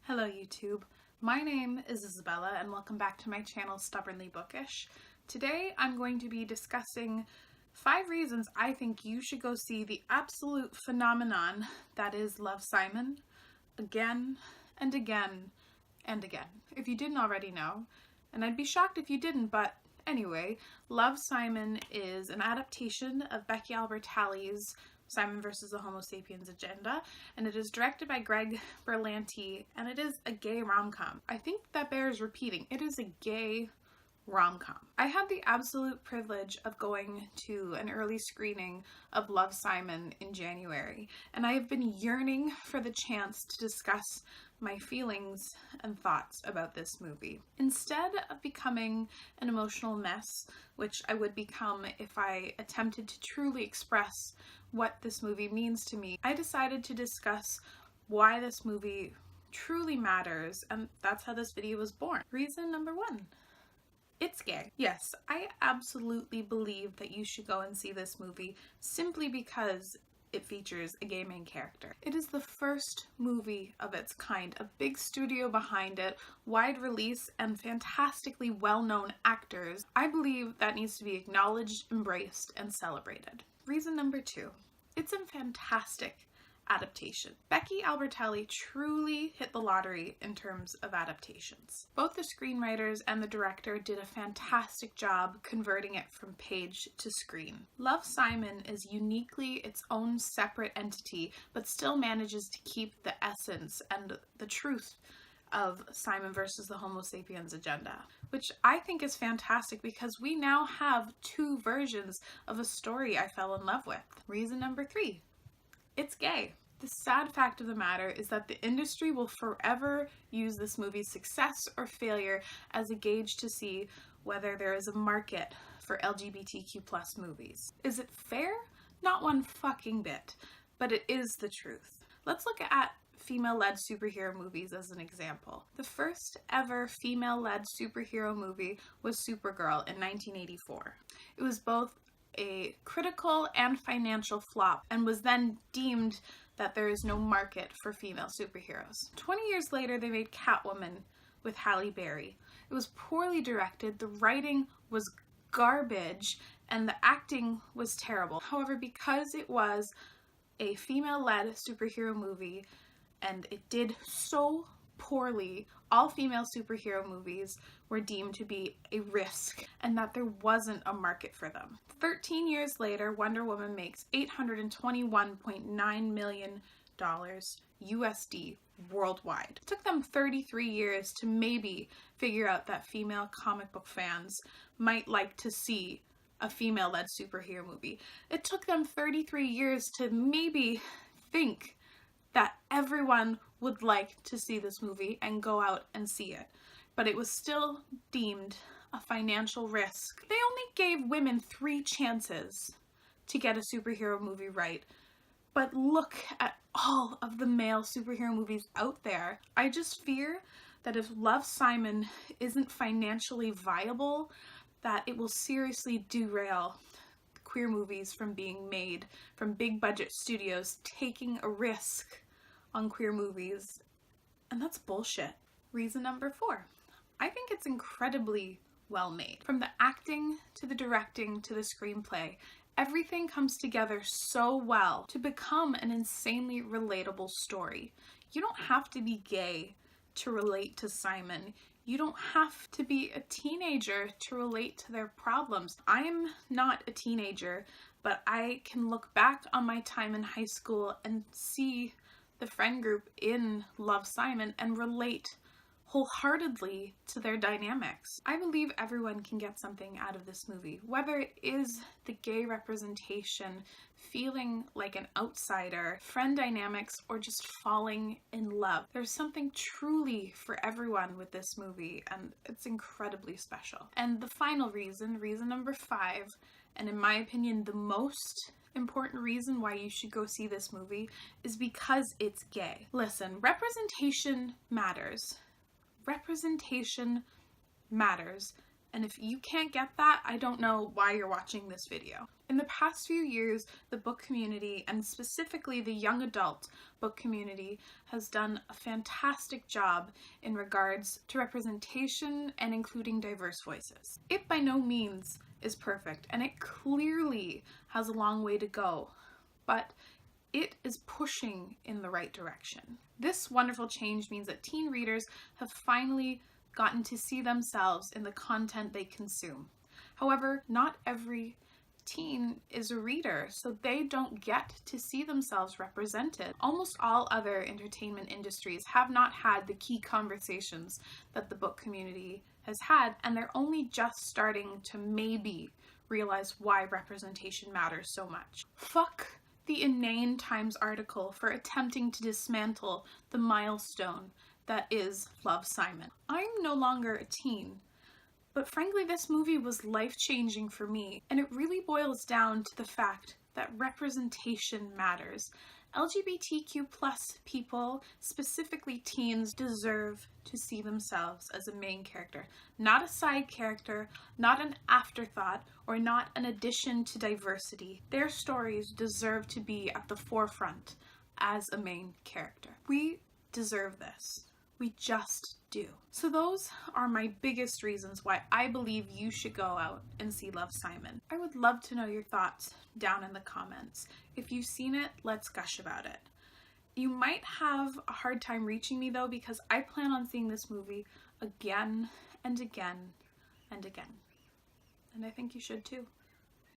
Hello YouTube, my name is Isabella and welcome back to my channel Stubbornly Bookish. Today I'm going to be discussing 5 reasons I think you should go see the absolute phenomenon that is Love, Simon again and again and again. If you didn't already know, and I'd be shocked if you didn't, but anyway, Love, Simon is an adaptation of Becky Albertalli's Simon vs. the Homo Sapiens Agenda, and it is directed by Greg Berlanti, and it is a gay rom-com. I think that bears repeating. It is a gay rom-com. I had the absolute privilege of going to an early screening of Love, Simon in January, and I have been yearning for the chance to discuss my feelings and thoughts about this movie. Instead of becoming an emotional mess, which I would become if I attempted to truly express what this movie means to me, I decided to discuss why this movie truly matters, and that's how this video was born. Reason number 1. It's gay. Yes, I absolutely believe that you should go and see this movie simply because it features a gay main character. It is the first movie of its kind, a big studio behind it, wide release, and fantastically well-known actors. I believe that needs to be acknowledged, embraced, and celebrated. Reason number 2. It's a fantastic adaptation. Becky Albertalli truly hit the lottery in terms of adaptations. Both the screenwriters and the director did a fantastic job converting it from page to screen. Love, Simon is uniquely its own separate entity, but still manages to keep the essence and the truth of Simon vs. the Homo Sapiens Agenda, which I think is fantastic because we now have 2 versions of a story I fell in love with. Reason number 3. It's gay. The sad fact of the matter is that the industry will forever use this movie's success or failure as a gauge to see whether there is a market for LGBTQ+ movies. Is it fair? Not one fucking bit, but it is the truth. Let's look at female-led superhero movies as an example. The first ever female-led superhero movie was Supergirl in 1984. It was both a critical and financial flop and was then deemed that there is no market for female superheroes. 20 years later, they made Catwoman with Halle Berry. It was poorly directed, the writing was garbage, and the acting was terrible. However, because it was a female-led superhero movie and it did so poorly, all female superhero movies were deemed to be a risk and that there wasn't a market for them. 13 years later, Wonder Woman makes $821.9 million USD worldwide. It took them 33 years to maybe figure out that female comic book fans might like to see a female-led superhero movie. It took them 33 years to maybe think that everyone would like to see this movie and go out and see it, but it was still deemed a financial risk. They only gave women 3 chances to get a superhero movie right, but look at all of the male superhero movies out there. I just fear that if Love, Simon isn't financially viable, that it will seriously derail queer movies from being made, from big budget studios taking a risk on queer movies, and that's bullshit. Reason number 4. I think it's incredibly well made. From the acting to the directing to the screenplay, everything comes together so well to become an insanely relatable story. You don't have to be gay to relate to Simon. You don't have to be a teenager to relate to their problems. I'm not a teenager, but I can look back on my time in high school and see the friend group in Love, Simon and relate wholeheartedly to their dynamics. I believe everyone can get something out of this movie, whether it is the gay representation, feeling like an outsider, friend dynamics, or just falling in love. There's something truly for everyone with this movie, and it's incredibly special. And the final reason, reason number 5, and in my opinion the most important reason why you should go see this movie, is because it's gay. Listen, representation matters. Representation matters, And if you can't get that, I don't know why you're watching this video. In the past few years, the book community, and specifically the young adult book community, has done a fantastic job in regards to representation and including diverse voices. It by no means is perfect, and it clearly has a long way to go, but it is pushing in the right direction. This wonderful change means that teen readers have finally gotten to see themselves in the content they consume. However, not every teen is a reader, so they don't get to see themselves represented. Almost all other entertainment industries have not had the key conversations that the book community has had, and they're only just starting to maybe realize why representation matters so much. Fuck the Inane Times article for attempting to dismantle the milestone that is Love, Simon. I'm no longer a teen, but frankly this movie was life-changing for me, and it really boils down to the fact that representation matters. LGBTQ+ people, specifically teens, deserve to see themselves as a main character, not a side character, not an afterthought, or not an addition to diversity. Their stories deserve to be at the forefront as a main character. We deserve this. We just do. So those are my biggest reasons why I believe you should go out and see Love, Simon. I would love to know your thoughts down in the comments. If you've seen it, let's gush about it. You might have a hard time reaching me though, because I plan on seeing this movie again and again and again. And I think you should too.